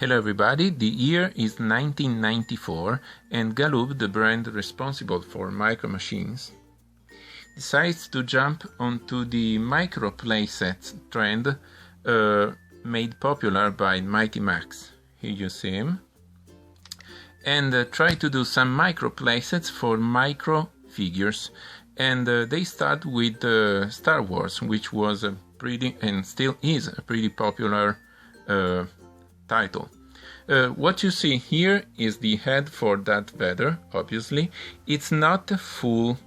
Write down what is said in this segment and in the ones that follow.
Hello everybody, the year is 1994 and Galoob, the brand responsible for Micro Machines, decides to jump onto the micro playsets trend made popular by Mighty Max. Here you see him. And try to do some micro playsets for micro figures. And they start with Star Wars, which was a pretty, and still is, a pretty popular title. What you see here is the head for Darth Vader, obviously. It's not full,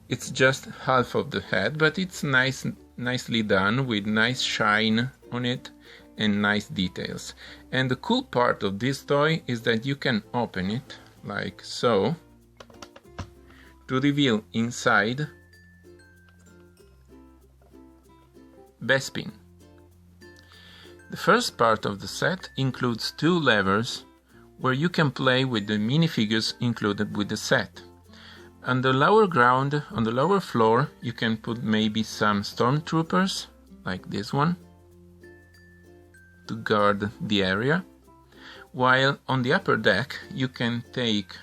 it's just half of the head, but it's nicely done with nice shine on it and nice details. And the cool part of this toy is that you can open it like so to reveal inside Bespin. The first part of the set includes two levers where you can play with the minifigures included with the set. On the lower ground, on the lower floor, you can put maybe some stormtroopers, like this one, to guard the area, while on the upper deck you can take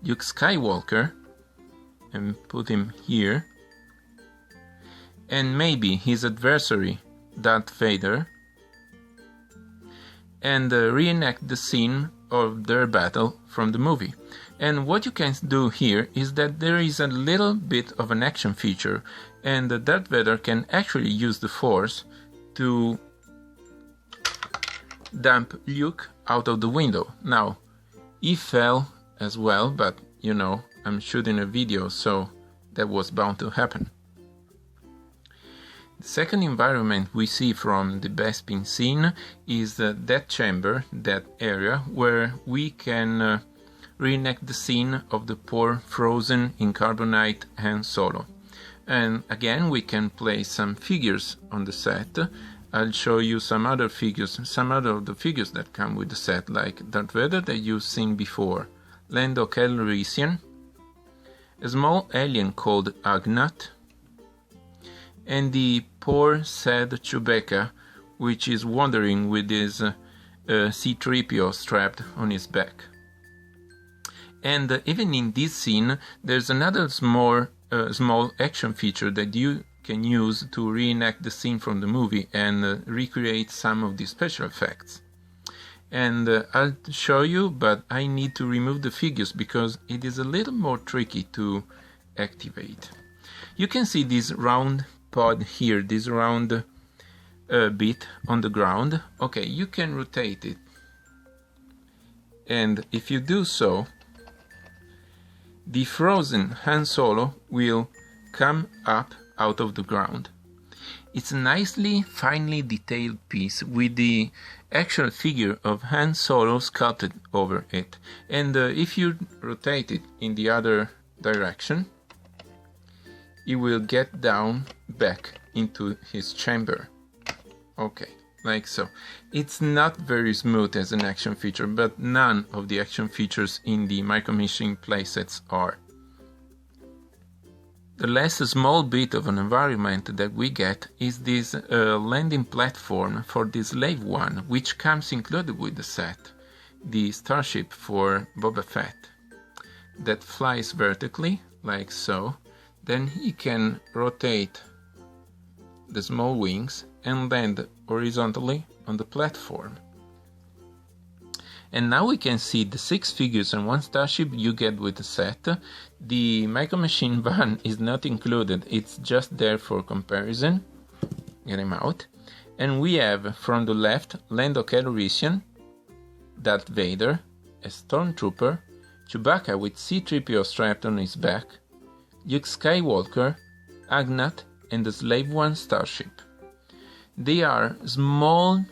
Luke Skywalker and put him here, and maybe his adversary Darth Vader, and reenact the scene of their battle from the movie. And what you can do here is that there is a little bit of an action feature, and Darth Vader can actually use the Force to dump Luke out of the window. Now, he fell as well, but you know, I'm shooting a video, so that was bound to happen. The second environment we see from the Bespin scene is that chamber, that area, where we can reenact the scene of the poor frozen in carbonite Han Solo. And again, we can place some figures on the set. I'll show you some other figures, some other of the figures that come with the set, like Darth Vader that you've seen before, Lando Calrissian, a small alien called Ugnaught, and the poor sad Chewbacca, which is wandering with his C-3PO strapped on his back. And even in this scene, there's another small action feature that you can use to reenact the scene from the movie and recreate some of the special effects. And I'll show you, but I need to remove the figures because it is a little more tricky to activate. You can see this round pod here, this round bit on the ground. Okay, you can rotate it, and if you do so, the frozen Han Solo will come up out of the ground. It's a nicely, finely detailed piece with the actual figure of Han Solo sculpted over it. And if you rotate it in the other direction, he will get down back into his chamber. Okay, like so. It's not very smooth as an action feature, but none of the action features in the Micro Machine playsets are. The last small bit of an environment that we get is this landing platform for the Slave One, which comes included with the set, the starship for Boba Fett, that flies vertically, like so. Then he can rotate the small wings and land horizontally on the platform. And now we can see the 6 figures and 1 starship you get with the set. The Micro Machine van is not included, it's just there for comparison. Get him out. And we have from the left Lando Calrissian, Darth Vader, a Stormtrooper, Chewbacca with C-3PO strapped on his back, Luke Skywalker, Ugnaught, and the Slave One starship. They are small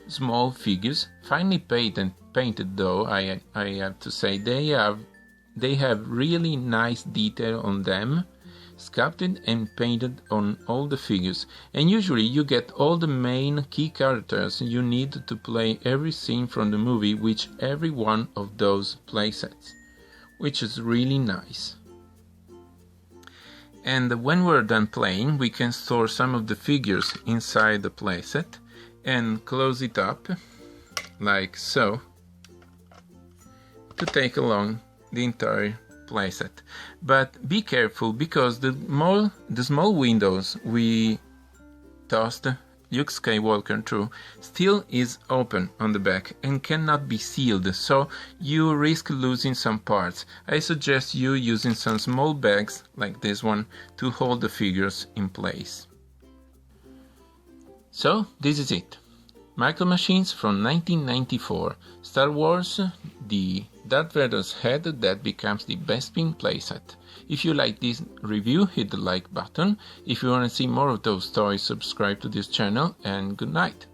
figures, finely painted though, I have to say. They have really nice detail on them, sculpted and painted on all the figures. And usually you get all the main key characters you need to play every scene from the movie with every one of those playsets, which is really nice. And when we're done playing, we can store some of the figures inside the playset and close it up like so, to take along the entire playset. But be careful, because the small windows we tossed Luke Skywalker through still is open on the back and cannot be sealed, so you risk losing some parts. I suggest you using some small bags like this one to hold the figures in place. So this is it. Micro Machines from 1994. Star Wars, the Darth Vader's head that becomes the Bespin playset. If you like this review, hit the like button. If you want to see more of those toys, subscribe to this channel, and good night.